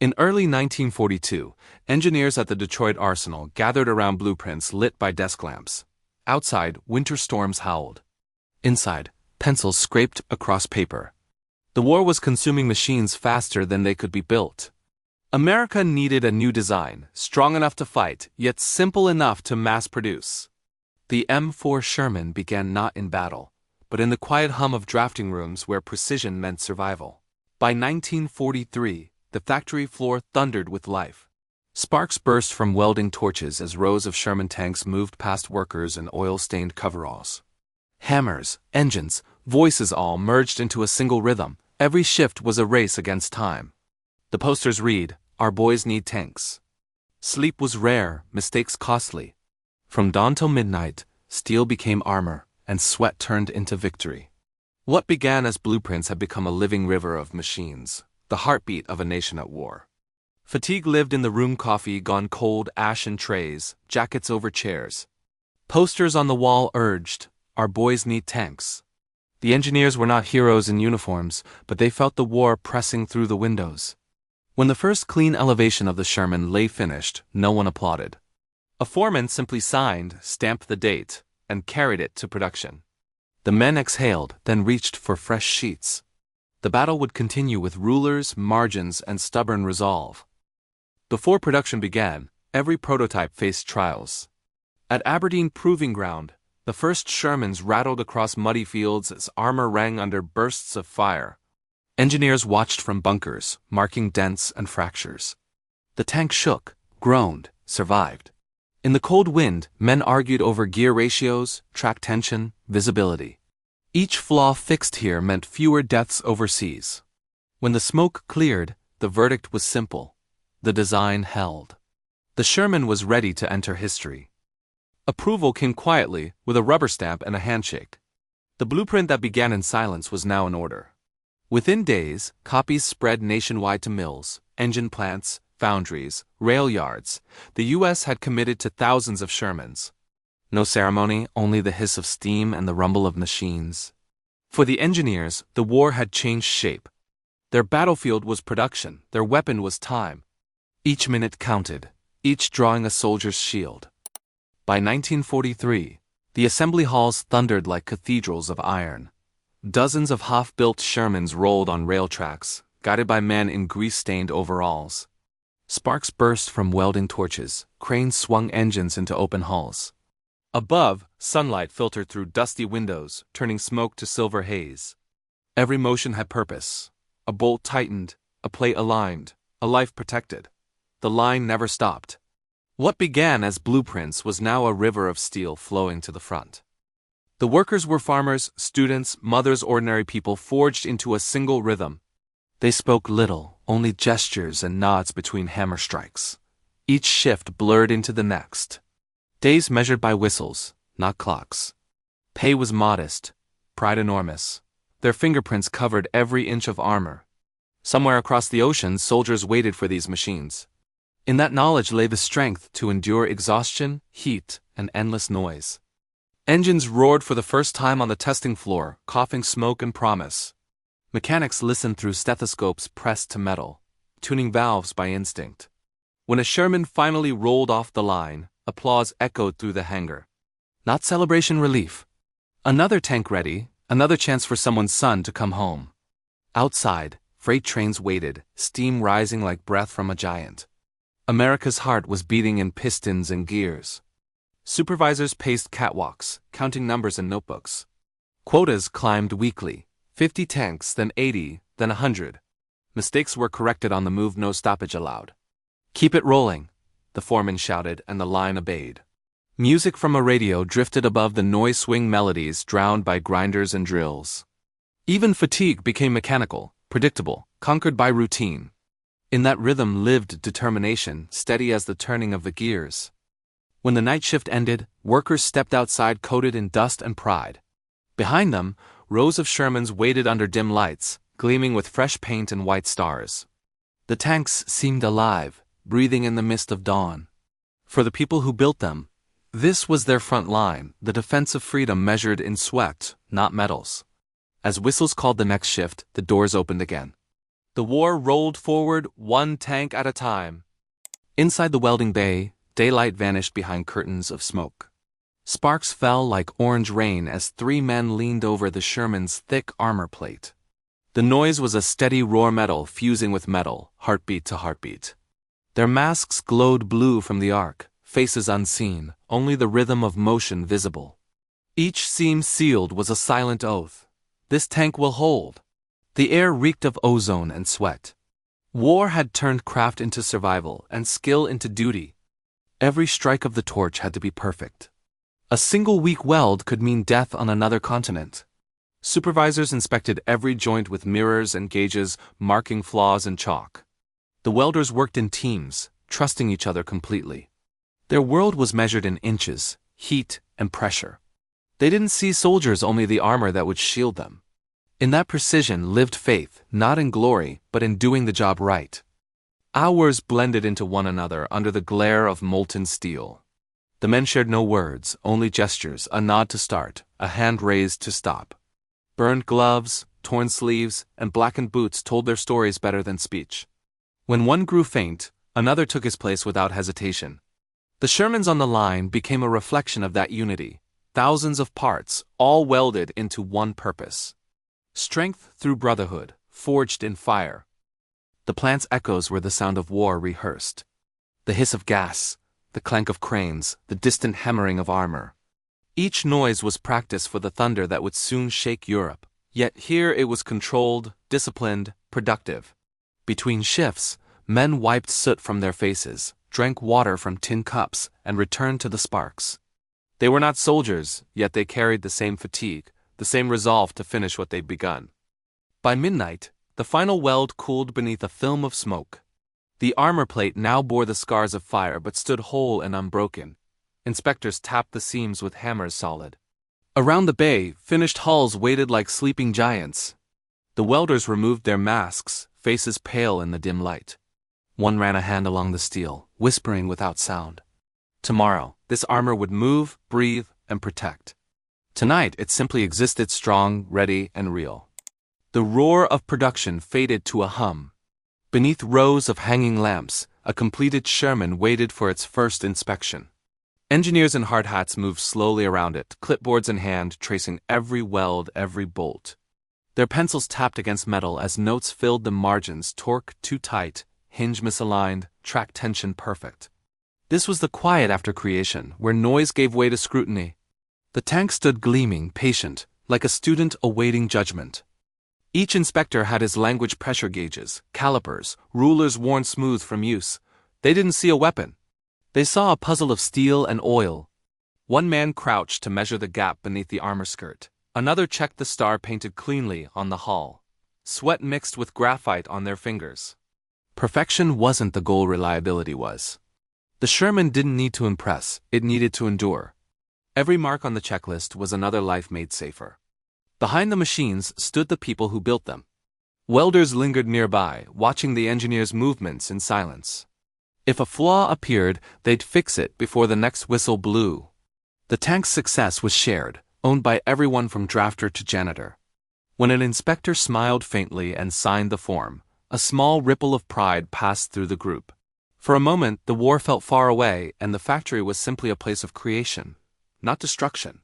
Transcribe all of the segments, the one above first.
In early 1942, engineers at the Detroit Arsenal gathered around blueprints lit by desk lamps. Outside, winter storms howled. Inside, pencils scraped across paper. The war was consuming machines faster than they could be built. America needed a new design, strong enough to fight, yet simple enough to mass produce. The M4 Sherman began not in battle, but in the quiet hum of drafting rooms where precision meant survival. By 1943, the factory floor thundered with life. Sparks burst from welding torches as rows of Sherman tanks moved past workers in oil-stained coveralls. Hammers, engines, voices all merged into a single rhythm. Every shift was a race against time. The posters read, "Our boys need tanks." Sleep was rare, mistakes costly. From dawn till midnight, steel became armor, and sweat turned into victory. What began as blueprints had become a living river of machines, the heartbeat of a nation at war. Fatigue lived in the room, coffee gone cold, ash in trays, jackets over chairs. Posters on the wall urged, "Our boys need tanks." The engineers were not heroes in uniforms, but they felt the war pressing through the windows. When the first clean elevation of the Sherman lay finished, no one applauded. A foreman simply signed, stamped the date, and carried it to production. The men exhaled, then reached for fresh sheets. The battle would continue with rulers, margins, and stubborn resolve. Before production began, every prototype faced trials. At Aberdeen Proving Ground, the first Shermans rattled across muddy fields as armor rang under bursts of fire. Engineers watched from bunkers, marking dents and fractures. The tank shook, groaned, survived. In the cold wind, men argued over gear ratios, track tension, visibility. Each flaw fixed here meant fewer deaths overseas. When the smoke cleared, the verdict was simple. The design held. The Sherman was ready to enter history. Approval came quietly, with a rubber stamp and a handshake. The blueprint that began in silence was now in order. Within days, copies spread nationwide to mills, engine plants, foundries, rail yards. The U.S. had committed to thousands of Shermans. No ceremony, only the hiss of steam and the rumble of machines. For the engineers, the war had changed shape. Their battlefield was production, their weapon was time. Each minute counted, each drawing a soldier's shield. By 1943, the assembly halls thundered like cathedrals of iron. Dozens of half-built Shermans rolled on rail tracks, guided by men in grease-stained overalls. Sparks burst from welding torches, cranes swung engines into open hulls. Above, sunlight filtered through dusty windows, turning smoke to silver haze. Every motion had purpose. A bolt tightened, a plate aligned, a life protected. The line never stopped. What began as blueprints was now a river of steel flowing to the front. The workers were farmers, students, mothers, ordinary people forged into a single rhythm. They spoke little, only gestures and nods between hammer strikes. Each shift blurred into the next. Days measured by whistles, not clocks. Pay was modest, pride enormous. Their fingerprints covered every inch of armor. Somewhere across the ocean, soldiers waited for these machines. In that knowledge lay the strength to endure exhaustion, heat, and endless noise. Engines roared for the first time on the testing floor, coughing smoke and promise. Mechanics listened through stethoscopes pressed to metal, tuning valves by instinct. When a Sherman finally rolled off the line, applause echoed through the hangar. Not celebration, relief. Another tank ready, another chance for someone's son to come home. Outside, freight trains waited, steam rising like breath from a giant. America's heart was beating in pistons and gears. Supervisors paced catwalks, counting numbers in notebooks. Quotas climbed weekly, 50 tanks, then 80, then 100. Mistakes were corrected on the move, no stoppage allowed. "Keep it rolling," the foreman shouted, and the line obeyed. Music from a radio drifted above the noise swing melodies drowned by grinders and drills. Even fatigue became mechanical, predictable, conquered by routine. In that rhythm lived determination, steady as the turning of the gears. When the night shift ended, workers stepped outside coated in dust and pride. Behind them, rows of Shermans waited under dim lights, gleaming with fresh paint and white stars. The tanks seemed alive, breathing in the mist of dawn. For the people who built them, this was their front line, the defense of freedom measured in sweat, not medals. As whistles called the next shift, the doors opened again. The war rolled forward, one tank at a time. Inside the welding bay, daylight vanished behind curtains of smoke. Sparks fell like orange rain as 3 men leaned over the Sherman's thick armor plate. The noise was a steady roar, metal fusing with metal, heartbeat to heartbeat. Their masks glowed blue from the arc, faces unseen, only the rhythm of motion visible. Each seam sealed was a silent oath. This tank will hold. The air reeked of ozone and sweat. War had turned craft into survival and skill into duty. Every strike of the torch had to be perfect. A single weak weld could mean death on another continent. Supervisors inspected every joint with mirrors and gauges, marking flaws in chalk. The welders worked in teams, trusting each other completely. Their world was measured in inches, heat, and pressure. They didn't see soldiers, only the armor that would shield them. In that precision lived faith, not in glory, but in doing the job right. Hours blended into one another under the glare of molten steel. The men shared no words, only gestures, a nod to start, a hand raised to stop. Burned gloves, torn sleeves, and blackened boots told their stories better than speech. When one grew faint, another took his place without hesitation. The Shermans on the line became a reflection of that unity. Thousands of parts, all welded into one purpose. Strength through brotherhood, forged in fire. The plant's echoes were the sound of war rehearsed. The hiss of gas, the clank of cranes, the distant hammering of armor. Each noise was practice for the thunder that would soon shake Europe. Yet here it was controlled, disciplined, productive. Between shifts, men wiped soot from their faces, drank water from tin cups, and returned to the sparks. They were not soldiers, yet they carried the same fatigue, the same resolve to finish what they'd begun. By midnight, the final weld cooled beneath a film of smoke. The armor plate now bore the scars of fire but stood whole and unbroken. Inspectors tapped the seams with hammers solid. Around the bay, finished hulls waited like sleeping giants. The welders removed their masks, faces pale in the dim light. One ran a hand along the steel, whispering without sound. Tomorrow, this armor would move, breathe, and protect. Tonight, it simply existed, strong, ready, and real. The roar of production faded to a hum. Beneath rows of hanging lamps, a completed Sherman waited for its first inspection. Engineers in hard hats moved slowly around it, clipboards in hand, tracing every weld, every bolt. Their pencils tapped against metal as notes filled the margins, torque too tight, hinge misaligned, track tension perfect. This was the quiet after creation, where noise gave way to scrutiny. The tank stood gleaming, patient, like a student awaiting judgment. Each inspector had his language pressure gauges, calipers, rulers worn smooth from use. They didn't see a weapon. They saw a puzzle of steel and oil. One man crouched to measure the gap beneath the armor skirt. Another checked the star painted cleanly on the hull. Sweat mixed with graphite on their fingers. Perfection wasn't the goal, reliability was. The Sherman didn't need to impress, it needed to endure. Every mark on the checklist was another life made safer. Behind the machines stood the people who built them. Welders lingered nearby, watching the engineers' movements in silence. If a flaw appeared, they'd fix it before the next whistle blew. The tank's success was shared, owned by everyone from drafter to janitor. When an inspector smiled faintly and signed the form, a small ripple of pride passed through the group. For a moment, the war felt far away, and the factory was simply a place of creation, not destruction.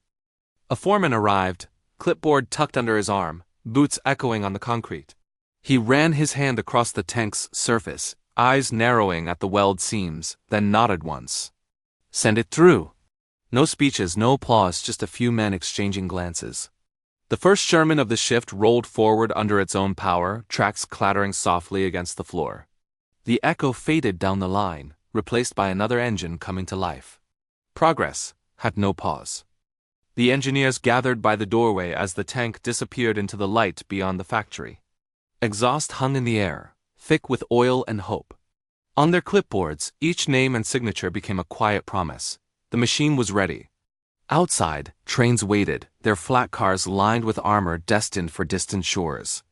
A foreman arrived, clipboard tucked under his arm, boots echoing on the concrete. He ran his hand across the tank's surface, eyes narrowing at the weld seams, then nodded once. Send it through. No speeches, no applause, just a few men exchanging glances. The first Sherman of the shift rolled forward under its own power, tracks clattering softly against the floor. The echo faded down the line, replaced by another engine coming to life. Progress had no pause. The engineers gathered by the doorway as the tank disappeared into the light beyond the factory. Exhaust hung in the air, thick with oil and hope. On their clipboards, each name and signature became a quiet promise. The machine was ready. Outside, trains waited, their flat cars lined with armor destined for distant shores.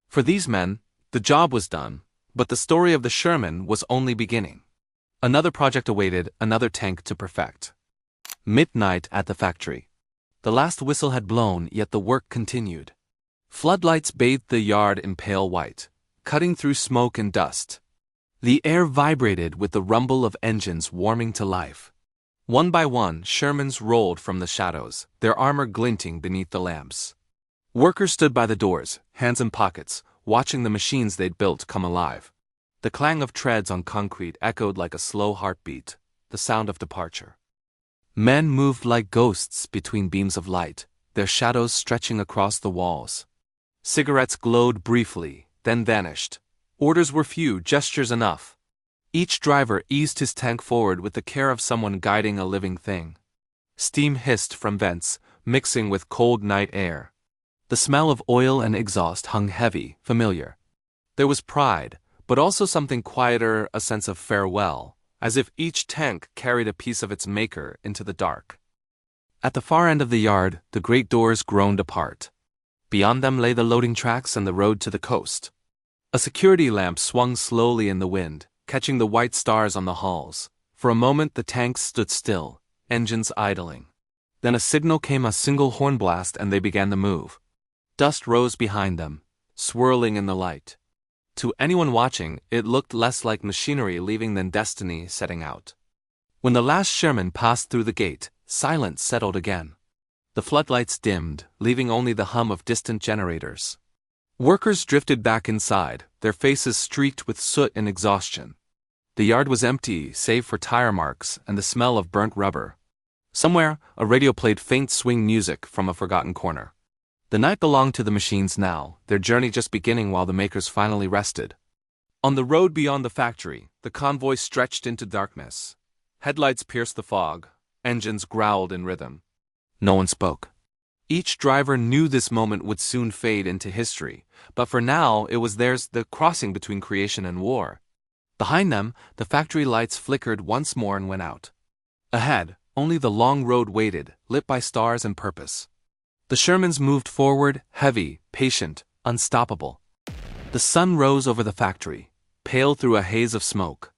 For these men, the job was done, but the story of the Sherman was only beginning. Another project awaited, another tank to perfect. Midnight at the factory. The last whistle had blown, yet the work continued. Floodlights bathed the yard in pale white. cutting through smoke and dust. The air vibrated with the rumble of engines warming to life. One by one, Shermans rolled from the shadows, their armor glinting beneath the lamps. Workers stood by the doors, hands in pockets, watching the machines they'd built come alive. The clang of treads on concrete echoed like a slow heartbeat, the sound of departure. Men moved like ghosts between beams of light, their shadows stretching across the walls. Cigarettes glowed briefly, then vanished. Orders were few, gestures enough. Each driver eased his tank forward with the care of someone guiding a living thing. Steam hissed from vents, mixing with cold night air. The smell of oil and exhaust hung heavy, familiar. There was pride, but also something quieter, a sense of farewell, as if each tank carried a piece of its maker into the dark. At the far end of the yard, the great doors groaned apart. Beyond them lay the loading tracks and the road to the coast. A security lamp swung slowly in the wind, catching the white stars on the hulls. For a moment the tanks stood still, engines idling. Then a signal came, a single horn blast, and they began to move. Dust rose behind them, swirling in the light. To anyone watching, it looked less like machinery leaving than destiny setting out. When the last Sherman passed through the gate, silence settled again. The floodlights dimmed, leaving only the hum of distant generators. Workers drifted back inside, their faces streaked with soot and exhaustion. The yard was empty, save for tire marks and the smell of burnt rubber. Somewhere, a radio played faint swing music from a forgotten corner. The night belonged to the machines now, their journey just beginning while the makers finally rested. On the road beyond the factory, the convoy stretched into darkness. Headlights pierced the fog, engines growled in rhythm. No one spoke. Each driver knew this moment would soon fade into history, but for now it was theirs, the crossing between creation and war. Behind them, the factory lights flickered once more and went out. Ahead, only the long road waited, lit by stars and purpose. The Shermans moved forward, heavy, patient, unstoppable. The sun rose over the factory, pale through a haze of smoke.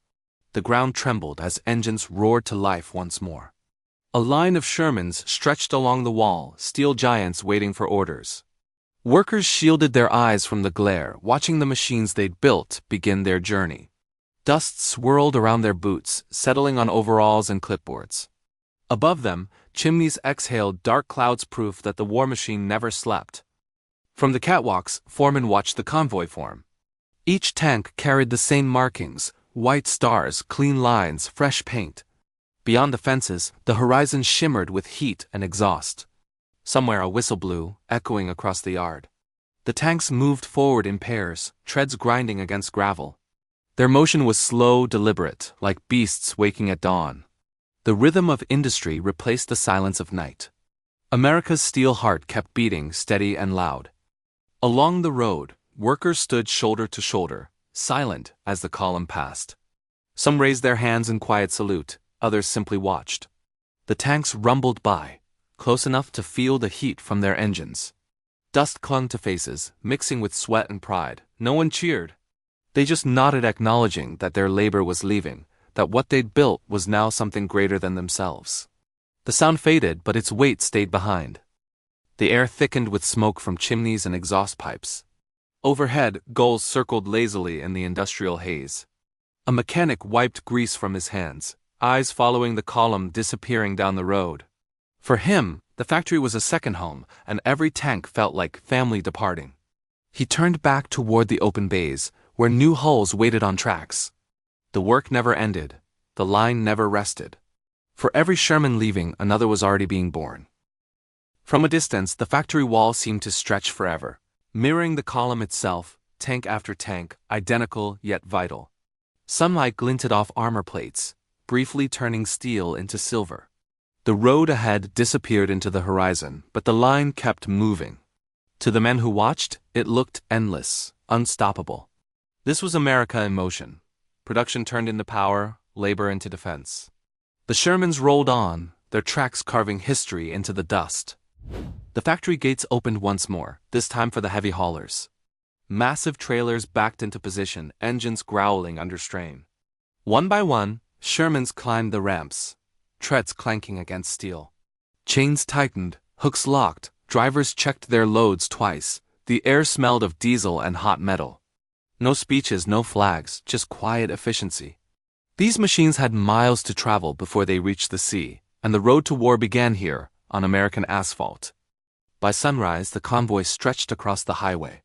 The ground trembled as engines roared to life once more. A line of Shermans stretched along the wall, steel giants waiting for orders. Workers shielded their eyes from the glare, watching the machines they'd built begin their journey. Dust swirled around their boots, settling on overalls and clipboards. Above them, chimneys exhaled dark clouds, proof that the war machine never slept. From the catwalks, foremen watched the convoy form. Each tank carried the same markings, white stars, clean lines, fresh paint. Beyond the fences, the horizon shimmered with heat and exhaust. Somewhere a whistle blew, echoing across the yard. The tanks moved forward in pairs, treads grinding against gravel. Their motion was slow, deliberate, like beasts waking at dawn. The rhythm of industry replaced the silence of night. America's steel heart kept beating, steady and loud. Along the road, workers stood shoulder to shoulder, silent as the column passed. Some raised their hands in quiet salute, others simply watched. The tanks rumbled by, close enough to feel the heat from their engines. Dust clung to faces, mixing with sweat and pride. No one cheered. They just nodded, acknowledging that their labor was leaving, that what they'd built was now something greater than themselves. The sound faded, but its weight stayed behind. The air thickened with smoke from chimneys and exhaust pipes. Overhead, gulls circled lazily in the industrial haze. A mechanic wiped grease from his hands, eyes following the column disappearing down the road. For him, the factory was a second home, and every tank felt like family departing. He turned back toward the open bays, where new hulls waited on tracks. The work never ended, the line never rested. For every Sherman leaving, another was already being born. From a distance, the factory wall seemed to stretch forever, mirroring the column itself, tank after tank, identical yet vital. Sunlight glinted off armor plates, briefly turning steel into silver. The road ahead disappeared into the horizon, but the line kept moving. To the men who watched, it looked endless, unstoppable. This was America in motion. Production turned into power, labor into defense. The Shermans rolled on, their tracks carving history into the dust. The factory gates opened once more, this time for the heavy haulers. Massive trailers backed into position, engines growling under strain. One by one, Shermans climbed the ramps, treads clanking against steel. Chains tightened, hooks locked, drivers checked their loads twice. The air smelled of diesel and hot metal. No speeches, no flags, just quiet efficiency. These machines had miles to travel before they reached the sea, and the road to war began here, on American asphalt. By sunrise, the convoy stretched across the highway.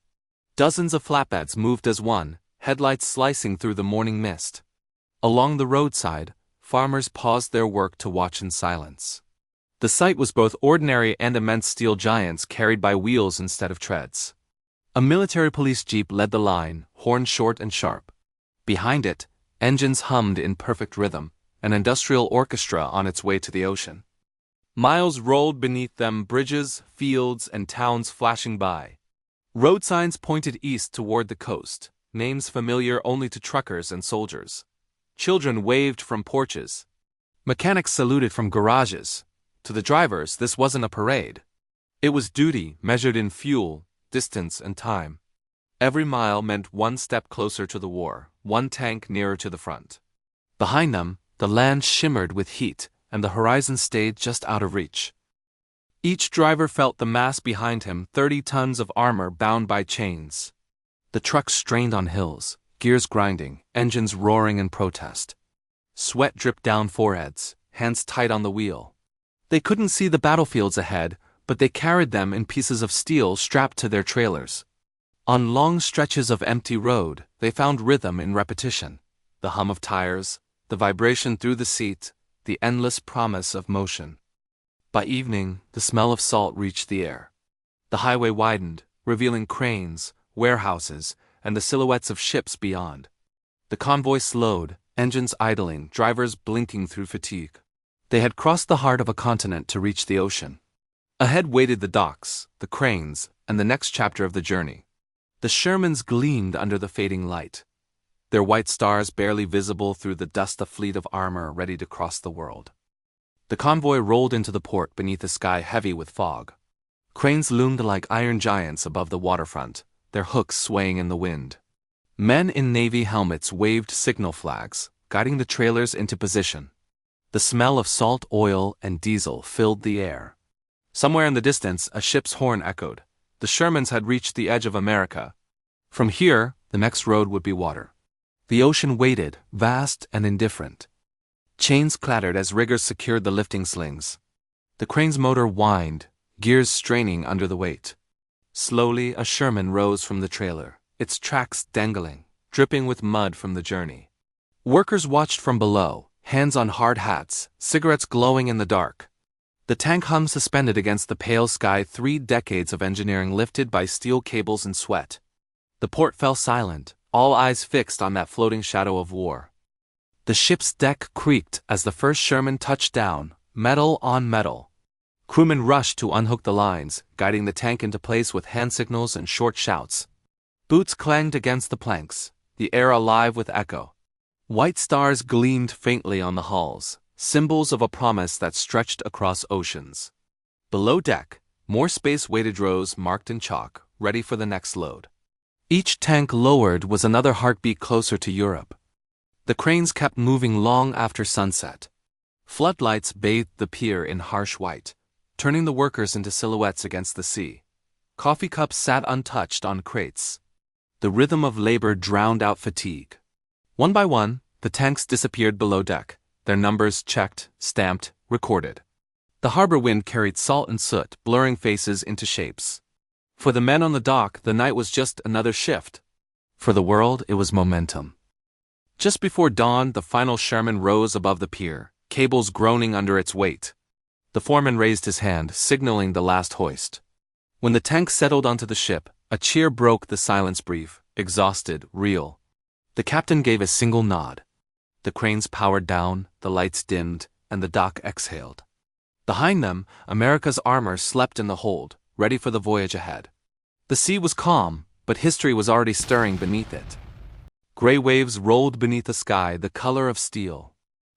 Dozens of flatbeds moved as one, headlights slicing through the morning mist. Along the roadside, farmers paused their work to watch in silence. The sight was both ordinary and immense steel giants carried by wheels instead of treads. A military police jeep led the line, horn short and sharp. Behind it, engines hummed in perfect rhythm, an industrial orchestra on its way to the ocean. Miles rolled beneath them, bridges, fields, and towns flashing by. Road signs pointed east toward the coast, names familiar only to truckers and soldiers. Children waved from porches. Mechanics saluted from garages. To the drivers, this wasn't a parade. It was duty measured in fuel, distance, and time. Every mile meant one step closer to the war, one tank nearer to the front. Behind them, the land shimmered with heat, and the horizon stayed just out of reach. Each driver felt the mass behind him, 30 tons of armor bound by chains. The trucks strained on hills, gears grinding, engines roaring in protest. Sweat dripped down foreheads, hands tight on the wheel. They couldn't see the battlefields ahead, but they carried them in pieces of steel strapped to their trailers. On long stretches of empty road, they found rhythm in repetition. The hum of tires, the vibration through the seat, the endless promise of motion. By evening, the smell of salt reached the air. The highway widened, revealing cranes, warehouses, and the silhouettes of ships beyond. The convoy slowed, engines idling, drivers blinking through fatigue. They had crossed the heart of a continent to reach the ocean. Ahead waited the docks, the cranes, and the next chapter of the journey. The Shermans gleamed under the fading light, their white stars barely visible through the dust, a fleet of armor ready to cross the world. The convoy rolled into the port beneath a sky heavy with fog. Cranes loomed like iron giants above the waterfront, their hooks swaying in the wind. Men in navy helmets waved signal flags, guiding the trailers into position. The smell of salt, oil, and diesel filled the air. Somewhere in the distance, a ship's horn echoed. The Shermans had reached the edge of America. From here, the next road would be water. The ocean waited, vast and indifferent. Chains clattered as riggers secured the lifting slings. The crane's motor whined, gears straining under the weight. Slowly, a Sherman rose from the trailer, its tracks dangling, dripping with mud from the journey. Workers watched from below, hands on hard hats, cigarettes glowing in the dark. The tank hummed suspended against the pale sky, 3 decades of engineering lifted by steel cables and sweat. The port fell silent, all eyes fixed on that floating shadow of war. The ship's deck creaked as the first Sherman touched down, metal on metal. Crewmen rushed to unhook the lines, guiding the tank into place with hand signals and short shouts. Boots clanged against the planks, the air alive with echo. White stars gleamed faintly on the hulls, symbols of a promise that stretched across oceans. Below deck, more space-weighted rows marked in chalk, ready for the next load. Each tank lowered was another heartbeat closer to Europe. The cranes kept moving long after sunset. Floodlights bathed the pier in harsh white, turning the workers into silhouettes against the sea. Coffee cups sat untouched on crates. The rhythm of labor drowned out fatigue. One by one, the tanks disappeared below deck, their numbers checked, stamped, recorded. The harbor wind carried salt and soot, blurring faces into shapes. For the men on the dock, the night was just another shift. For the world, it was momentum. Just before dawn, the final Sherman rose above the pier, cables groaning under its weight. The foreman raised his hand, signaling the last hoist. When the tank settled onto the ship, a cheer broke the silence brief, exhausted, real. The captain gave a single nod. The cranes powered down, the lights dimmed, and the dock exhaled. Behind them, America's armor slept in the hold, ready for the voyage ahead. The sea was calm, but history was already stirring beneath it. Gray waves rolled beneath a sky the color of steel.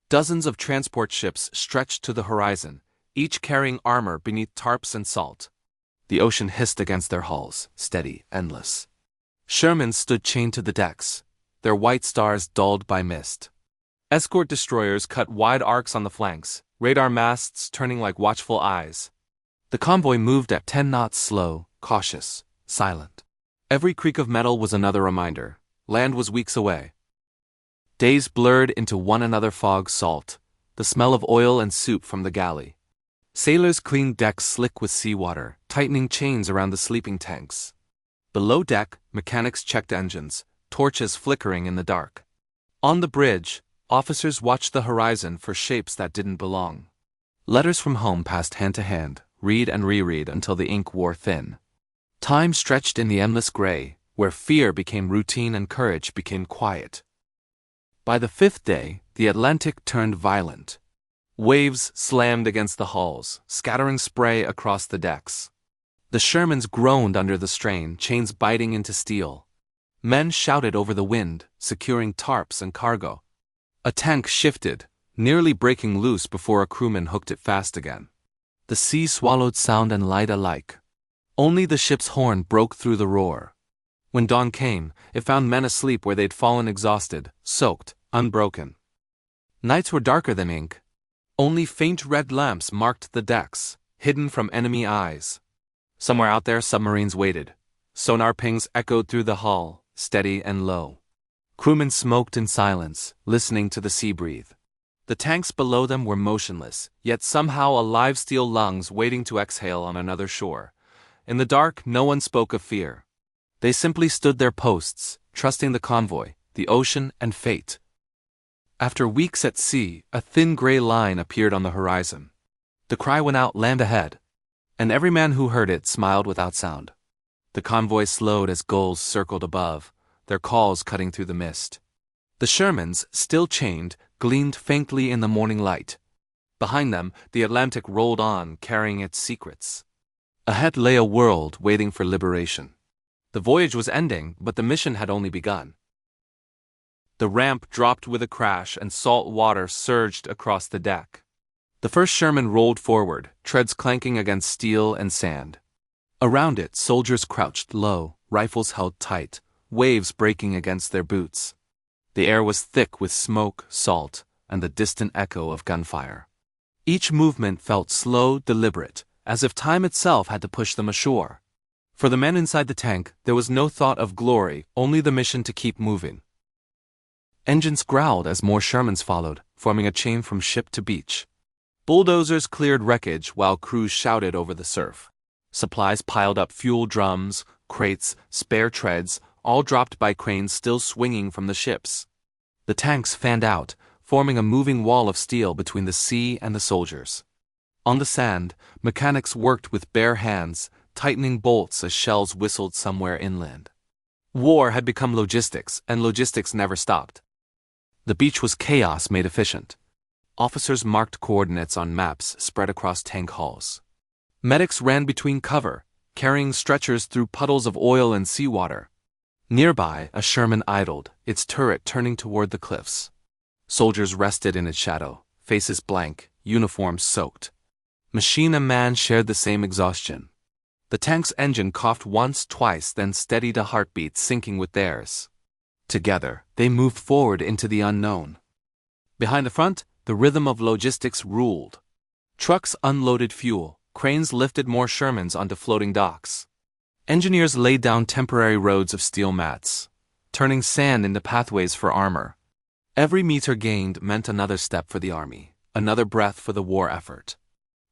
Dozens of transport ships stretched to the horizon, each carrying armor beneath tarps and salt. The ocean hissed against their hulls, steady, endless. Shermans stood chained to the decks, their white stars dulled by mist. Escort destroyers cut wide arcs on the flanks, radar masts turning like watchful eyes. The convoy moved at 10 knots, slow, cautious, silent. Every creak of metal was another reminder. Land was weeks away. Days blurred into one another, fog, salt, the smell of oil and soup from the galley. Sailors cleaned decks slick with seawater, tightening chains around the sleeping tanks. Below deck, mechanics checked engines, torches flickering in the dark. On the bridge, officers watched the horizon for shapes that didn't belong. Letters from home passed hand to hand, read and reread until the ink wore thin. Time stretched in the endless gray, where fear became routine and courage became quiet. By the fifth day, the Atlantic turned violent. Waves slammed against the hulls, scattering spray across the decks. The Shermans groaned under the strain, chains biting into steel. Men shouted over the wind, securing tarps and cargo. A tank shifted, nearly breaking loose before a crewman hooked it fast again. The sea swallowed sound and light alike. Only the ship's horn broke through the roar. When dawn came, it found men asleep where they'd fallen, exhausted, soaked, unbroken. Nights were darker than ink. Only faint red lamps marked the decks, hidden from enemy eyes. Somewhere out there, submarines waited. Sonar pings echoed through the hull, steady and low. Crewmen smoked in silence, listening to the sea breathe. The tanks below them were motionless, yet somehow alive, steel lungs waiting to exhale on another shore. In the dark, no one spoke of fear. They simply stood their posts, trusting the convoy, the ocean, and fate. After weeks at sea, a thin gray line appeared on the horizon. The cry went out, "Land ahead," and every man who heard it smiled without sound. The convoy slowed as gulls circled above, their calls cutting through the mist. The Shermans, still chained, gleamed faintly in the morning light. Behind them, the Atlantic rolled on, carrying its secrets. Ahead lay a world waiting for liberation. The voyage was ending, but the mission had only begun. The ramp dropped with a crash and salt water surged across the deck. The first Sherman rolled forward, treads clanking against steel and sand. Around it, soldiers crouched low, rifles held tight, waves breaking against their boots. The air was thick with smoke, salt, and the distant echo of gunfire. Each movement felt slow, deliberate, as if time itself had to push them ashore. For the men inside the tank, there was no thought of glory, only the mission to keep moving. Engines growled as more Shermans followed, forming a chain from ship to beach. Bulldozers cleared wreckage while crews shouted over the surf. Supplies piled up, fuel drums, crates, spare treads, all dropped by cranes still swinging from the ships. The tanks fanned out, forming a moving wall of steel between the sea and the soldiers. On the sand, mechanics worked with bare hands, tightening bolts as shells whistled somewhere inland. War had become logistics, and logistics never stopped. The beach was chaos made efficient. Officers marked coordinates on maps spread across tank hulls. Medics ran between cover, carrying stretchers through puddles of oil and seawater. Nearby, a Sherman idled, its turret turning toward the cliffs. Soldiers rested in its shadow, faces blank, uniforms soaked. Machine and man shared the same exhaustion. The tank's engine coughed once, twice, then steadied a heartbeat syncing with theirs. Together, they moved forward into the unknown. Behind the front, the rhythm of logistics ruled. Trucks unloaded fuel, cranes lifted more Shermans onto floating docks. Engineers laid down temporary roads of steel mats, turning sand into pathways for armor. Every meter gained meant another step for the army, another breath for the war effort.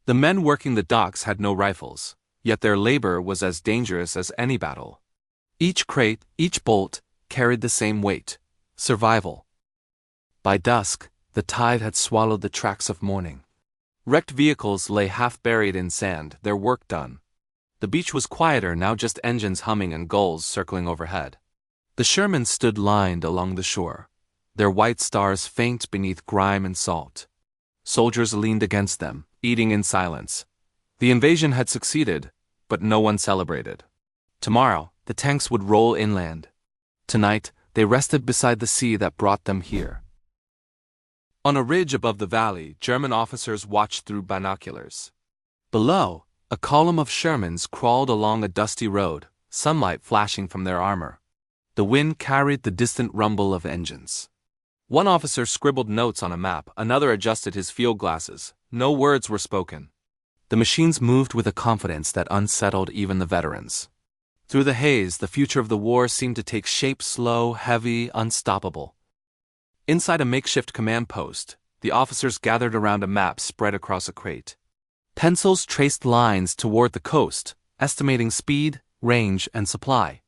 The men working the docks had no rifles, yet their labor was as dangerous as any battle. Each crate, each bolt, carried the same weight: survival. By dusk, the tide had swallowed the tracks of morning. Wrecked vehicles lay half buried in sand, their work done. The beach was quieter now, just engines humming and gulls circling overhead. The Shermans stood lined along the shore, their white stars faint beneath grime and salt. Soldiers leaned against them, eating in silence. The invasion had succeeded, but no one celebrated. Tomorrow, the tanks would roll inland. Tonight, they rested beside the sea that brought them here. On a ridge above the valley, German officers watched through binoculars. Below, a column of Shermans crawled along a dusty road, sunlight flashing from their armor. The wind carried the distant rumble of engines. One officer scribbled notes on a map, another adjusted his field glasses. No words were spoken. The machines moved with a confidence that unsettled even the veterans. Through the haze, the future of the war seemed to take shape, slow, heavy, unstoppable. Inside a makeshift command post, the officers gathered around a map spread across a crate. Pencils traced lines toward the coast, estimating speed, range, and supply.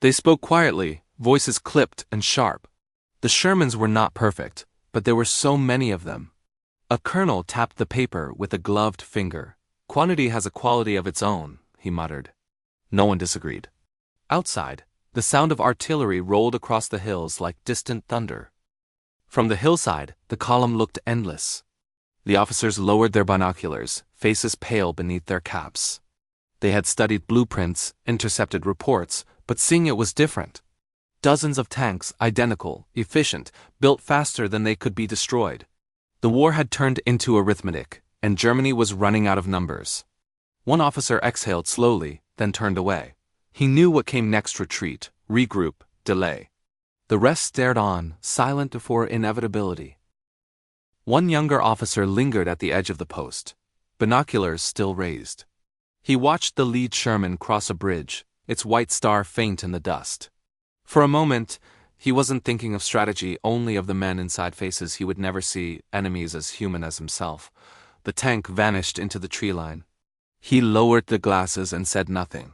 They spoke quietly, voices clipped and sharp. The Shermans were not perfect, but there were so many of them. A colonel tapped the paper with a gloved finger. "Quantity has a quality of its own," he muttered. No one disagreed. Outside, the sound of artillery rolled across the hills like distant thunder. From the hillside, the column looked endless. The officers lowered their binoculars, faces pale beneath their caps. They had studied blueprints, intercepted reports, but seeing it was different. Dozens of tanks, identical, efficient, built faster than they could be destroyed. The war had turned into arithmetic, and Germany was running out of numbers. One officer exhaled slowly, then turned away. He knew what came next: retreat, regroup, delay. The rest stared on, silent before inevitability. One younger officer lingered at the edge of the post, binoculars still raised. He watched the lead Sherman cross a bridge, its white star faint in the dust. For a moment, he wasn't thinking of strategy, only of the men inside, faces he would never see, enemies as human as himself. The tank vanished into the tree line. He lowered the glasses and said nothing.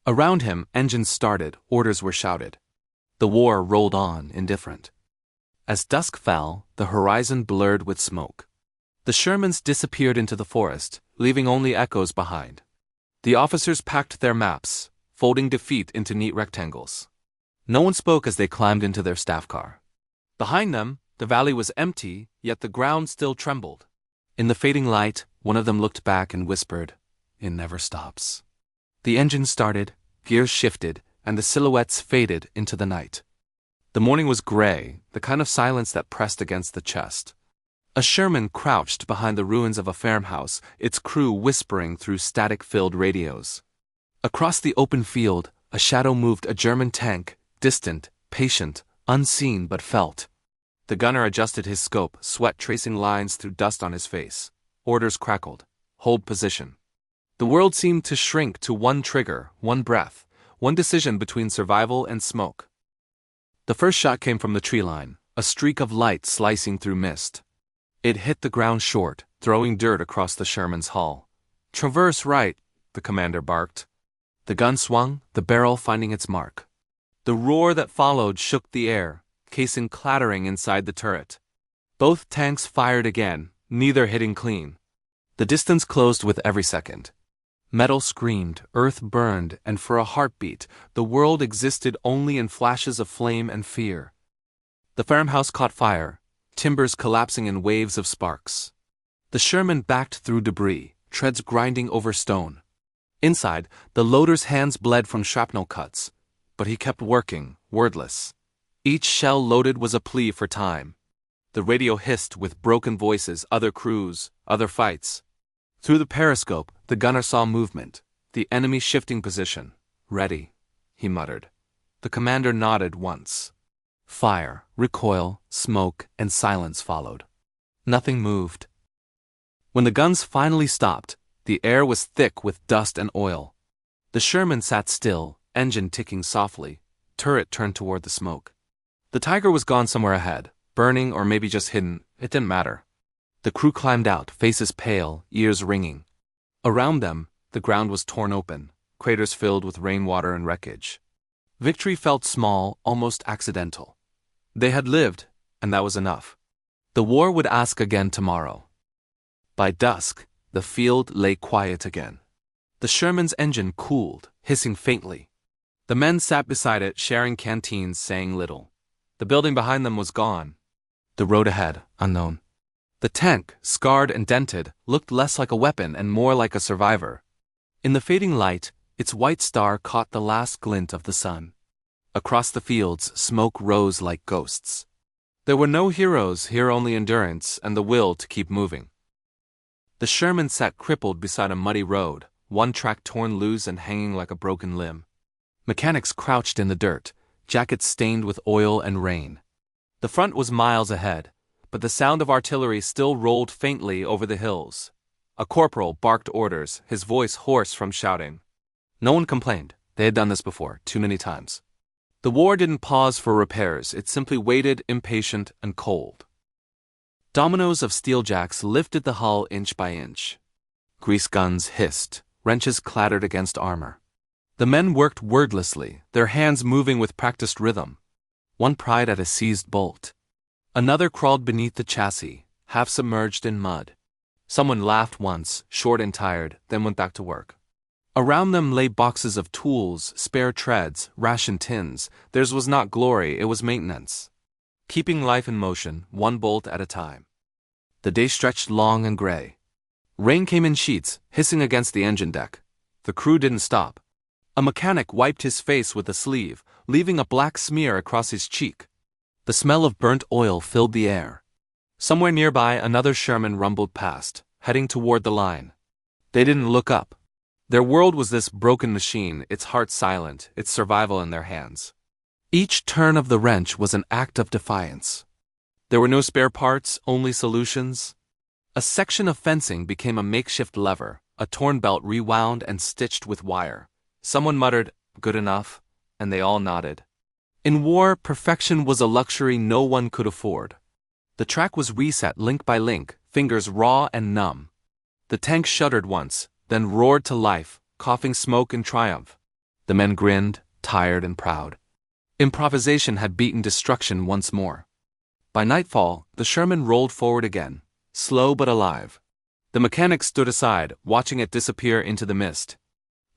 Around him, engines started, orders were shouted. The war rolled on, indifferent. As dusk fell, the horizon blurred with smoke. The Shermans disappeared into the forest, leaving only echoes behind. The officers packed their maps, folding defeat into neat rectangles. No one spoke as they climbed into their staff car. Behind them, the valley was empty, yet the ground still trembled. In the fading light, one of them looked back and whispered, "It never stops." The engine started, gears shifted, and the silhouettes faded into the night. The morning was gray, the kind of silence that pressed against the chest. A Sherman crouched behind the ruins of a farmhouse, its crew whispering through static-filled radios. Across the open field, a shadow moved, a German tank, distant, patient, unseen but felt. The gunner adjusted his scope, sweat tracing lines through dust on his face. Orders crackled. Hold position. The world seemed to shrink to one trigger, one breath, one decision between survival and smoke. The first shot came from the tree line, a streak of light slicing through mist. It hit the ground short, throwing dirt across the Sherman's hull. "Traverse right," the commander barked. The gun swung, the barrel finding its mark. The roar that followed shook the air, casing clattering inside the turret. Both tanks fired again, neither hitting clean. The distance closed with every second. Metal screamed, earth burned, and for a heartbeat, the world existed only in flashes of flame and fear. The farmhouse caught fire, timbers collapsing in waves of sparks. The Sherman backed through debris, treads grinding over stone. Inside, the loader's hands bled from shrapnel cuts, but he kept working, wordless. Each shell loaded was a plea for time. The radio hissed with broken voices, other crews, other fights. Through the periscope, the gunner saw movement, the enemy shifting position. "Ready," he muttered. The commander nodded once. Fire, recoil, smoke, and silence followed. Nothing moved. When the guns finally stopped, the air was thick with dust and oil. The Sherman sat still, engine ticking softly, turret turned toward the smoke. The Tiger was gone somewhere ahead, burning or maybe just hidden, it didn't matter. The crew climbed out, faces pale, ears ringing. Around them, the ground was torn open, craters filled with rainwater and wreckage. Victory felt small, almost accidental. They had lived, and that was enough. The war would ask again tomorrow. By dusk, the field lay quiet again. The Sherman's engine cooled, hissing faintly. The men sat beside it, sharing canteens, saying little. The building behind them was gone. The road ahead, unknown. The tank, scarred and dented, looked less like a weapon and more like a survivor. In the fading light, its white star caught the last glint of the sun. Across the fields, smoke rose like ghosts. There were no heroes here, only endurance and the will to keep moving. The Sherman sat crippled beside a muddy road, one track torn loose and hanging like a broken limb. Mechanics crouched in the dirt, jackets stained with oil and rain. The front was miles ahead, but the sound of artillery still rolled faintly over the hills. A corporal barked orders, his voice hoarse from shouting. No one complained, They had done this before, too many times. The war didn't pause for repairs, it simply waited, impatient and cold. Dominoes of steel jacks lifted the hull inch by inch. Grease guns hissed, wrenches clattered against armor. The men worked wordlessly, their hands moving with practiced rhythm. One pried at a seized bolt. Another crawled beneath the chassis, half submerged in mud. Someone laughed once, short and tired, then went back to work. Around them lay boxes of tools, spare treads, ration tins. Theirs was not glory, it was maintenance. Keeping life in motion, one bolt at a time. The day stretched long and gray. Rain came in sheets, hissing against the engine deck. The crew didn't stop. A mechanic wiped his face with a sleeve, leaving a black smear across his cheek. The smell of burnt oil filled the air. Somewhere nearby, another Sherman rumbled past, heading toward the line. They didn't look up. Their world was this broken machine, its heart silent, its survival in their hands. Each turn of the wrench was an act of defiance. There were no spare parts, only solutions. A section of fencing became a makeshift lever, a torn belt rewound and stitched with wire. Someone muttered, "Good enough," and they all nodded. In war, perfection was a luxury no one could afford. The track was reset link by link, fingers raw and numb. The tank shuddered once, then roared to life, coughing smoke in triumph. The men grinned, tired and proud. Improvisation had beaten destruction once more. By nightfall, the Sherman rolled forward again, slow but alive. The mechanics stood aside, watching it disappear into the mist.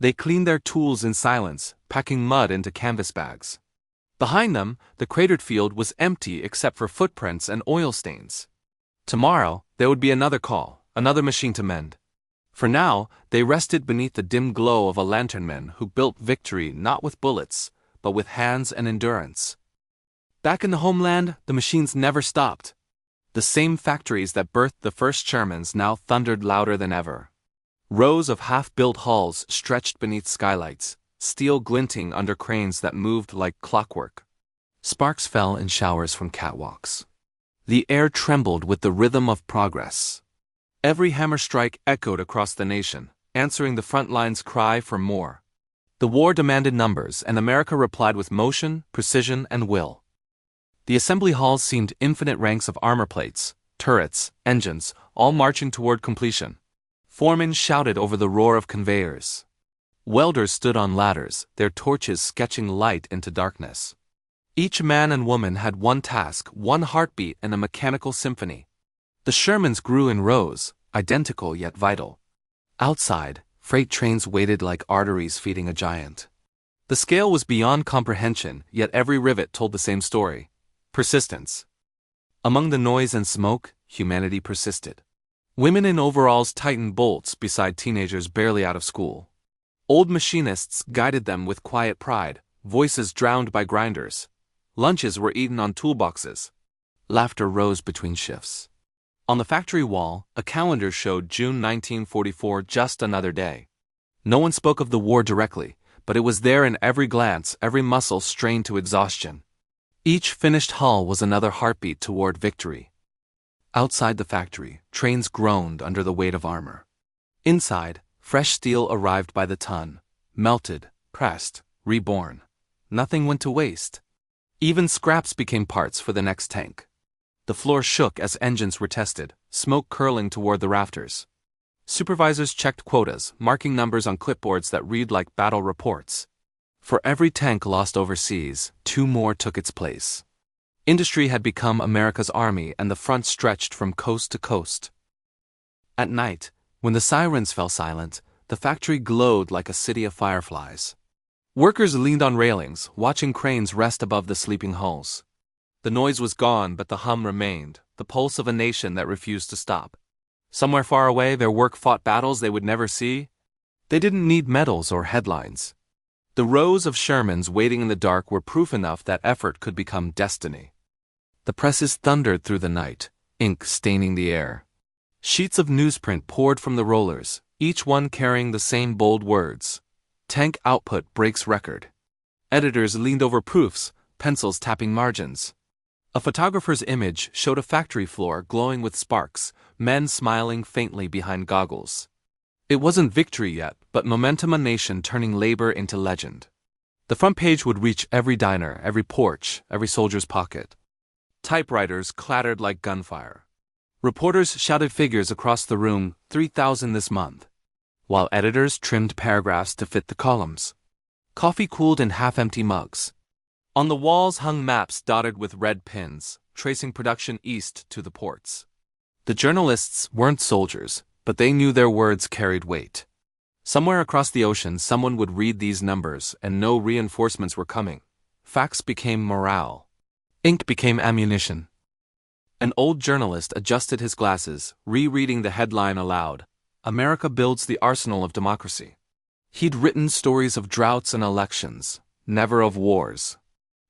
They cleaned their tools in silence, packing mud into canvas bags. Behind them, the cratered field was empty except for footprints and oil stains. Tomorrow, there would be another call, another machine to mend. For now, they rested beneath the dim glow of a lanternman who built victory not with bullets, but with hands and endurance. Back in the homeland, the machines never stopped. The same factories that birthed the first Shermans now thundered louder than ever. Rows of half-built hulls stretched beneath skylights, steel glinting under cranes that moved like clockwork. Sparks fell in showers from catwalks. The air trembled with the rhythm of progress. Every hammer strike echoed across the nation, answering the front line's cry for more. The war demanded numbers, and America replied with motion, precision, and will. The assembly halls seemed infinite ranks of armor plates, turrets, engines, all marching toward completion. Foremen shouted over the roar of conveyors. Welders stood on ladders, their torches sketching light into darkness. Each man and woman had one task, one heartbeat, and a mechanical symphony. The Shermans grew in rows, identical yet vital. Outside, freight trains waited like arteries feeding a giant. The scale was beyond comprehension, yet every rivet told the same story. Persistence. Among the noise and smoke, humanity persisted. Women in overalls tightened bolts beside teenagers barely out of school. Old machinists guided them with quiet pride, voices drowned by grinders. Lunches were eaten on toolboxes. Laughter rose between shifts. On the factory wall, a calendar showed June 1944, just another day. No one spoke of the war directly, but it was there in every glance, every muscle strained to exhaustion. Each finished hull was another heartbeat toward victory. Outside the factory, trains groaned under the weight of armor. Inside, fresh steel arrived by the ton, melted, pressed, reborn. Nothing went to waste. Even scraps became parts for the next tank. The floor shook as engines were tested, smoke curling toward the rafters. Supervisors checked quotas, marking numbers on clipboards that read like battle reports. For every tank lost overseas, 2 more took its place. Industry had become America's army, and the front stretched from coast to coast. At night, when the sirens fell silent, the factory glowed like a city of fireflies. Workers leaned on railings, watching cranes rest above the sleeping hulls. The noise was gone, but the hum remained, the pulse of a nation that refused to stop. Somewhere far away, their work fought battles they would never see. They didn't need medals or headlines. The rows of Shermans waiting in the dark were proof enough that effort could become destiny. The presses thundered through the night, ink staining the air. Sheets of newsprint poured from the rollers, each one carrying the same bold words. Tank output breaks record. Editors leaned over proofs, pencils tapping margins. A photographer's image showed a factory floor glowing with sparks, men smiling faintly behind goggles. It wasn't victory yet, but momentum, a nation turning labor into legend. The front page would reach every diner, every porch, every soldier's pocket. Typewriters clattered like gunfire. Reporters shouted figures across the room, 3,000 this month, while editors trimmed paragraphs to fit the columns. Coffee cooled in half-empty mugs. On the walls hung maps dotted with red pins, tracing production east to the ports. The journalists weren't soldiers, but they knew their words carried weight. Somewhere across the ocean, someone would read these numbers, and no reinforcements were coming. Facts became morale. Ink became ammunition. An old journalist adjusted his glasses, rereading the headline aloud. America builds the arsenal of democracy. He'd written stories of droughts and elections, never of wars.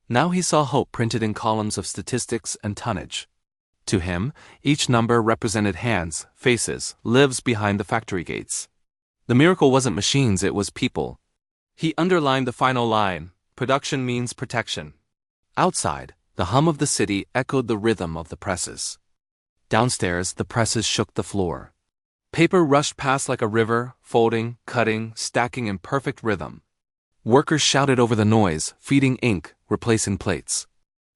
Now he saw hope printed in columns of statistics and tonnage. To him, each number represented hands, faces, lives behind the factory gates. The miracle wasn't machines, it was people. He underlined the final line, production means protection. Outside, the hum of the city echoed the rhythm of the presses. Downstairs, the presses shook the floor. Paper rushed past like a river, folding, cutting, stacking in perfect rhythm. Workers shouted over the noise, feeding ink, replacing plates.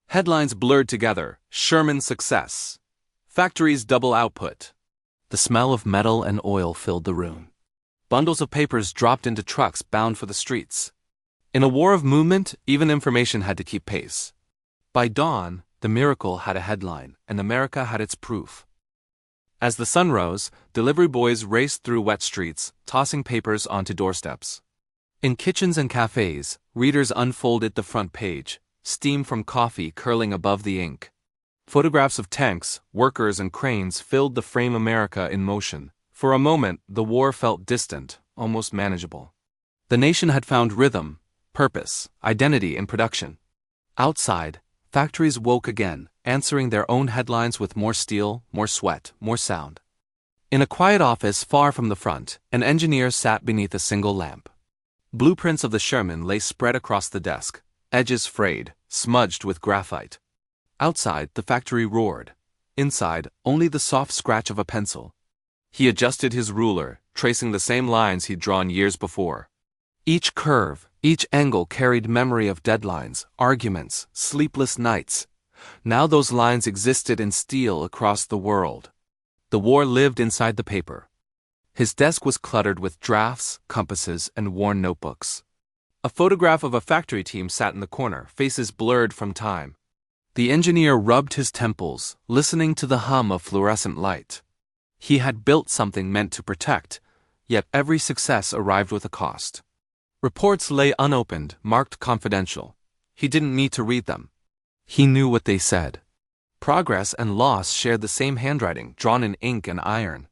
Headlines blurred together, Sherman success. Factories double output. The smell of metal and oil filled the room. Bundles of papers dropped into trucks bound for the streets. In a war of movement, even information had to keep pace. By dawn, the miracle had a headline, and America had its proof. As the sun rose, delivery boys raced through wet streets, tossing papers onto doorsteps. In kitchens and cafes, readers unfolded the front page, steam from coffee curling above the ink. Photographs of tanks, workers, and cranes filled the frame. America in motion. For a moment, the war felt distant, almost manageable. The nation had found rhythm, purpose, identity in production. Outside, factories woke again, answering their own headlines with more steel, more sweat, more sound. In a quiet office far from the front, an engineer sat beneath a single lamp. Blueprints of the Sherman lay spread across the desk, edges frayed, smudged with graphite. Outside, the factory roared. Inside, only the soft scratch of a pencil. He adjusted his ruler, tracing the same lines he'd drawn years before. Each curve, each angle carried memory of deadlines, arguments, sleepless nights. Now those lines existed in steel across the world. The war lived inside the paper. His desk was cluttered with drafts, compasses, and worn notebooks. A photograph of a factory team sat in the corner, faces blurred from time. The engineer rubbed his temples, listening to the hum of fluorescent light. He had built something meant to protect, yet every success arrived with a cost. Reports lay unopened, marked confidential. He didn't need to read them. He knew what they said. Progress and loss shared the same handwriting, drawn in ink and iron.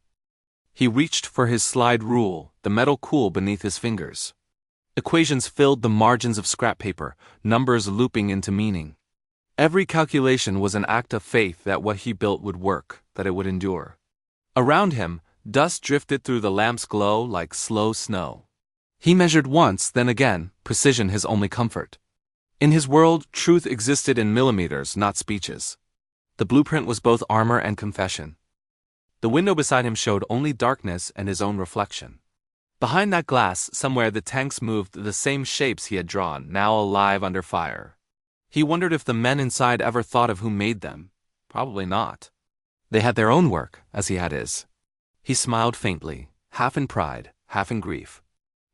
He reached for his slide rule, the metal cool beneath his fingers. Equations filled the margins of scrap paper, numbers looping into meaning. Every calculation was an act of faith that what he built would work, that it would endure. Around him, dust drifted through the lamp's glow like slow snow. He measured once, then again, precision his only comfort. In his world, truth existed in millimeters, not speeches. The blueprint was both armor and confession. The window beside him showed only darkness and his own reflection. Behind that glass, somewhere the tanks moved the same shapes he had drawn, now alive under fire. He wondered if the men inside ever thought of who made them. Probably not. They had their own work, as he had his. He smiled faintly, half in pride, half in grief.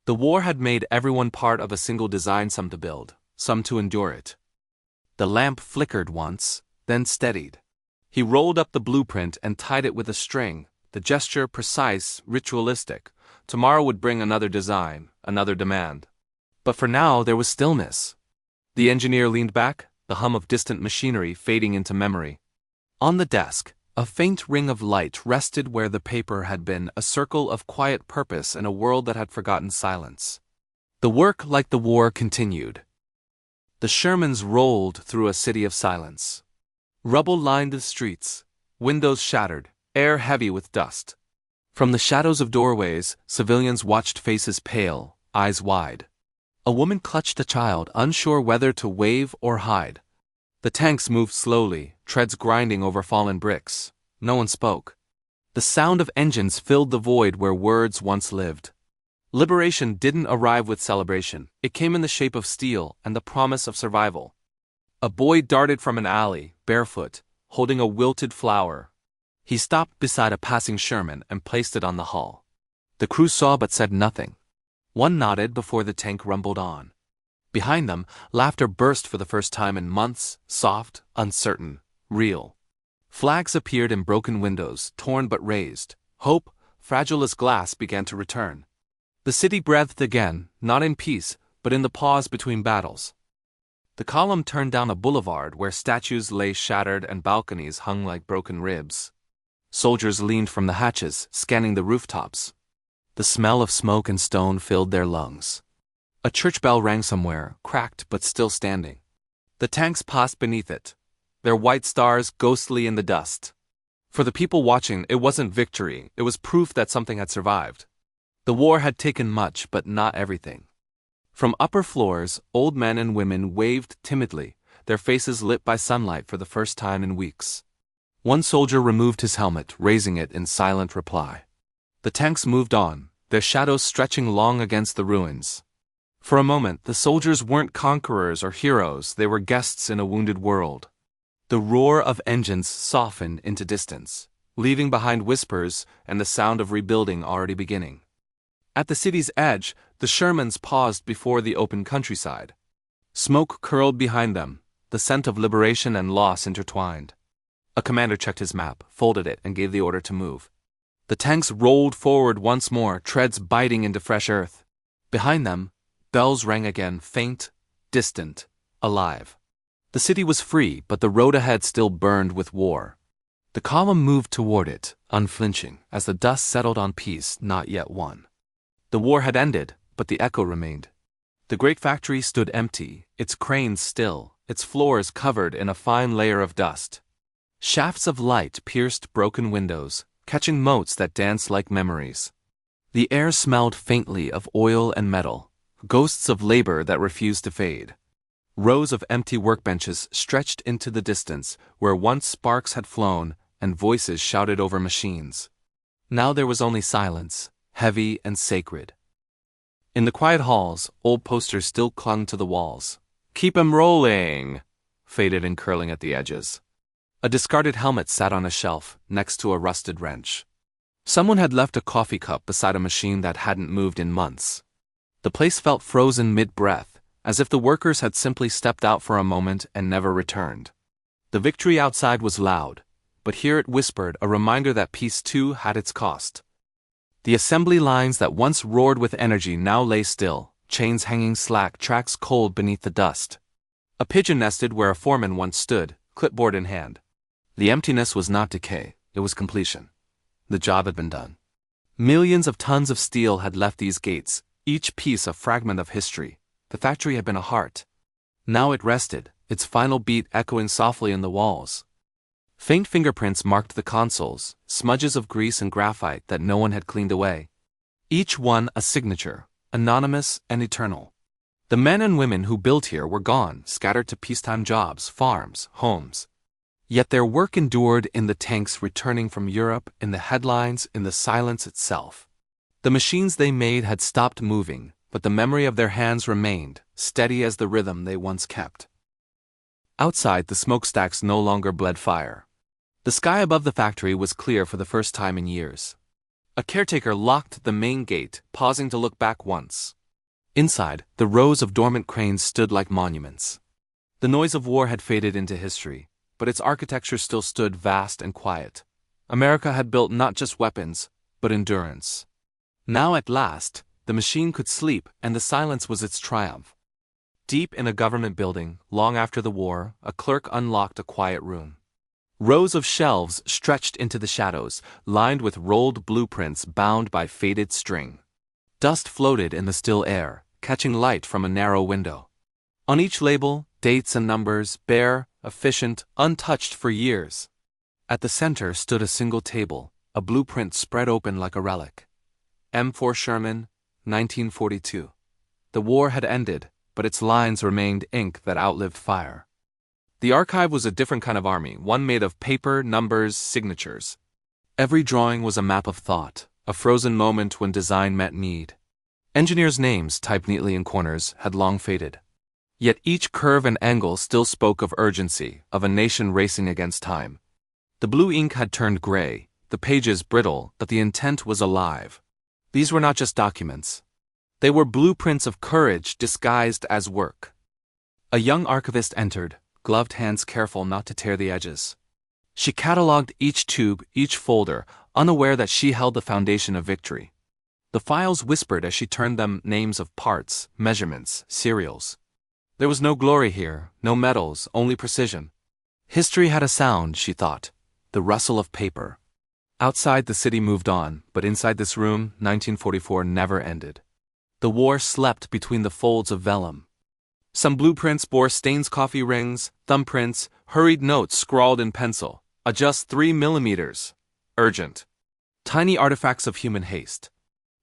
The war had made everyone part of a single design, some to build, some to endure it. The lamp flickered once, then steadied. He rolled up the blueprint and tied it with a string, the gesture precise, ritualistic. Tomorrow would bring another design, another demand. But for now there was stillness. The engineer leaned back, the hum of distant machinery fading into memory. On the desk, a faint ring of light rested where the paper had been, a circle of quiet purpose in a world that had forgotten silence. The work, like the war, continued. The Shermans rolled through a city of silence. Rubble lined the streets, windows shattered, air heavy with dust. From the shadows of doorways, civilians watched, faces pale, eyes wide. A woman clutched a child, unsure whether to wave or hide. The tanks moved slowly, treads grinding over fallen bricks. No one spoke. The sound of engines filled the void where words once lived. Liberation didn't arrive with celebration. It came in the shape of steel and the promise of survival. A boy darted from an alley, barefoot, holding a wilted flower. He stopped beside a passing Sherman and placed it on the hull. The crew saw but said nothing. One nodded before the tank rumbled on. Behind them, laughter burst for the first time in months, soft, uncertain, real. Flags appeared in broken windows, torn but raised. Hope, fragile as glass, began to return. The city breathed again, not in peace, but in the pause between battles. The column turned down a boulevard where statues lay shattered and balconies hung like broken ribs. Soldiers leaned from the hatches, scanning the rooftops. The smell of smoke and stone filled their lungs. A church bell rang somewhere, cracked but still standing. The tanks passed beneath it, their white stars ghostly in the dust. For the people watching, it wasn't victory, it was proof that something had survived. The war had taken much, but not everything. From upper floors, old men and women waved timidly, their faces lit by sunlight for the first time in weeks. One soldier removed his helmet, raising it in silent reply. The tanks moved on, their shadows stretching long against the ruins. For a moment, the soldiers weren't conquerors or heroes, they were guests in a wounded world. The roar of engines softened into distance, leaving behind whispers and the sound of rebuilding already beginning. At the city's edge, the Shermans paused before the open countryside. Smoke curled behind them, the scent of liberation and loss intertwined. A commander checked his map, folded it, and gave the order to move. The tanks rolled forward once more, treads biting into fresh earth. Behind them, bells rang again, faint, distant, alive. The city was free, but the road ahead still burned with war. The column moved toward it, unflinching, as the dust settled on peace not yet won. The war had ended, but the echo remained. The great factory stood empty, its cranes still, its floors covered in a fine layer of dust. Shafts of light pierced broken windows, catching motes that danced like memories. The air smelled faintly of oil and metal, ghosts of labor that refused to fade. Rows of empty workbenches stretched into the distance, where once sparks had flown and voices shouted over machines. Now there was only silence, heavy and sacred. In the quiet halls, old posters still clung to the walls. "Keep 'em rolling," faded and curling at the edges. A discarded helmet sat on a shelf, next to a rusted wrench. Someone had left a coffee cup beside a machine that hadn't moved in months. The place felt frozen mid-breath, as if the workers had simply stepped out for a moment and never returned. The victory outside was loud, but here it whispered, a reminder that peace too had its cost. The assembly lines that once roared with energy now lay still, chains hanging slack, tracks cold beneath the dust. A pigeon nested where a foreman once stood, clipboard in hand. The emptiness was not decay, it was completion. The job had been done. Millions of tons of steel had left these gates, each piece a fragment of history. The factory had been a heart. Now it rested, its final beat echoing softly in the walls. Faint fingerprints marked the consoles, smudges of grease and graphite that no one had cleaned away. Each one a signature, anonymous and eternal. The men and women who built here were gone, scattered to peacetime jobs, farms, homes. Yet their work endured in the tanks returning from Europe, in the headlines, in the silence itself. The machines they made had stopped moving, but the memory of their hands remained, steady as the rhythm they once kept. Outside, the smokestacks no longer bled fire. The sky above the factory was clear for the first time in years. A caretaker locked the main gate, pausing to look back once. Inside, the rows of dormant cranes stood like monuments. The noise of war had faded into history, but its architecture still stood vast and quiet. America had built not just weapons, but endurance. Now at last, the machine could sleep, and the silence was its triumph. Deep in a government building, long after the war, a clerk unlocked a quiet room. Rows of shelves stretched into the shadows, lined with rolled blueprints bound by faded string. Dust floated in the still air, catching light from a narrow window. On each label, dates and numbers, bare, efficient, untouched for years. At the center stood a single table, a blueprint spread open like a relic. M4 Sherman, 1942. The war had ended, but its lines remained ink that outlived fire. The archive was a different kind of army, one made of paper, numbers, signatures. Every drawing was a map of thought, a frozen moment when design met need. Engineers' names, typed neatly in corners, had long faded. Yet each curve and angle still spoke of urgency, of a nation racing against time. The blue ink had turned gray, the pages brittle, but the intent was alive. These were not just documents. They were blueprints of courage disguised as work. A young archivist entered, gloved hands careful not to tear the edges. She catalogued each tube, each folder, unaware that she held the foundation of victory. The files whispered as she turned them names of parts, measurements, serials. There was no glory here, no medals, only precision. History had a sound, she thought, the rustle of paper. Outside the city moved on, but inside this room, 1944 never ended. The war slept between the folds of vellum. Some blueprints bore stains, coffee rings, thumbprints, hurried notes scrawled in pencil. Adjust 3 millimeters. Urgent. Tiny artifacts of human haste.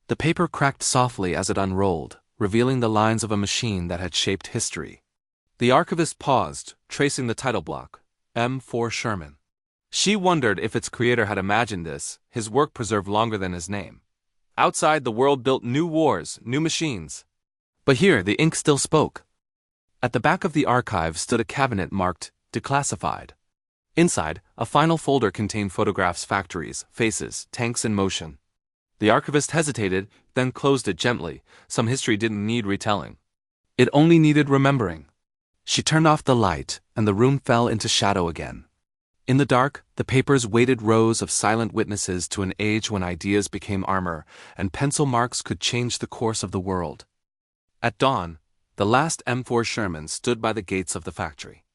The paper cracked softly as it unrolled, revealing the lines of a machine that had shaped history. The archivist paused, tracing the title block, M4 Sherman. She wondered if its creator had imagined this, his work preserved longer than his name. Outside, the world built new wars, new machines. But here, the ink still spoke. At the back of the archive stood a cabinet marked declassified. Inside, a final folder contained photographs, factories, faces, tanks in motion. The archivist hesitated, then closed it gently. Some history didn't need retelling. It only needed remembering. She turned off the light, and the room fell into shadow again. In the dark, the papers waited rows of silent witnesses to an age when ideas became armor, and pencil marks could change the course of the world. At dawn, the last M4 Sherman stood by the gates of the factory.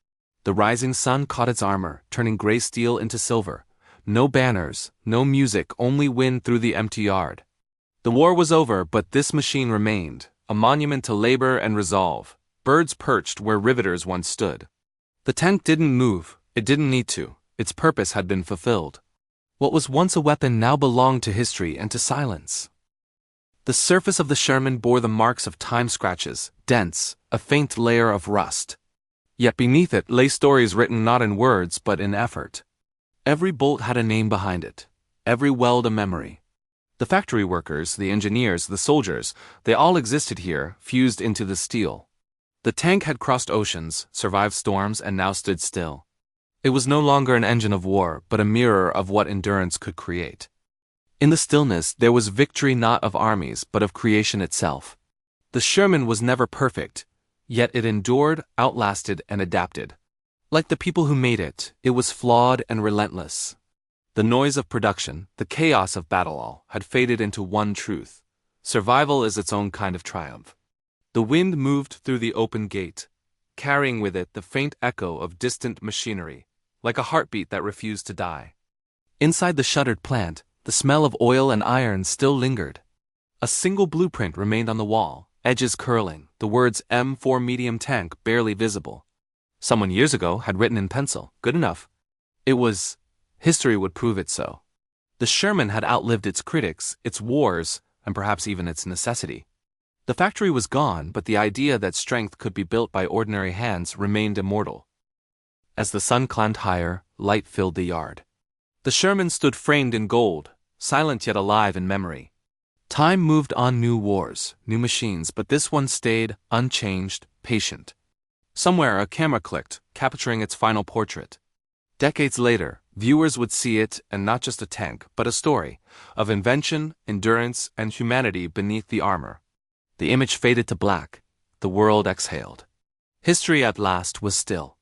The rising sun caught its armor, turning gray steel into silver. No banners, no music, only wind through the empty yard. The war was over, but this machine remained, a monument to labor and resolve. Birds perched where riveters once stood. The tank didn't move, it didn't need to. Its purpose had been fulfilled. What was once a weapon now belonged to history and to silence. The surface of the Sherman bore the marks of time scratches, dense, a faint layer of rust. Yet beneath it lay stories written not in words but in effort. Every bolt had a name behind it, every weld a memory. The factory workers, the engineers, the soldiers, they all existed here, fused into the steel. The tank had crossed oceans, survived storms, and now stood still. It was no longer an engine of war, but a mirror of what endurance could create. In the stillness, there was victory not of armies, but of creation itself. The Sherman was never perfect, yet it endured, outlasted, and adapted. Like the people who made it, it was flawed and relentless. The noise of production, the chaos of battle had faded into one truth. Survival is its own kind of triumph. The wind moved through the open gate, carrying with it the faint echo of distant machinery, like a heartbeat that refused to die. Inside the shuttered plant, the smell of oil and iron still lingered. A single blueprint remained on the wall, edges curling, the words M4 medium tank barely visible. Someone years ago had written in pencil, good enough. It was, history would prove it so. The Sherman had outlived its critics, its wars, and perhaps even its necessity. The factory was gone, but the idea that strength could be built by ordinary hands remained immortal. As the sun climbed higher, light filled the yard. The Sherman stood framed in gold, silent yet alive in memory. Time moved on, new wars, new machines, but this one stayed, unchanged, patient. Somewhere a camera clicked, capturing its final portrait. Decades later, viewers would see it, and not just a tank, but a story, of invention, endurance, and humanity beneath the armor. The image faded to black. The world exhaled. History at last was still.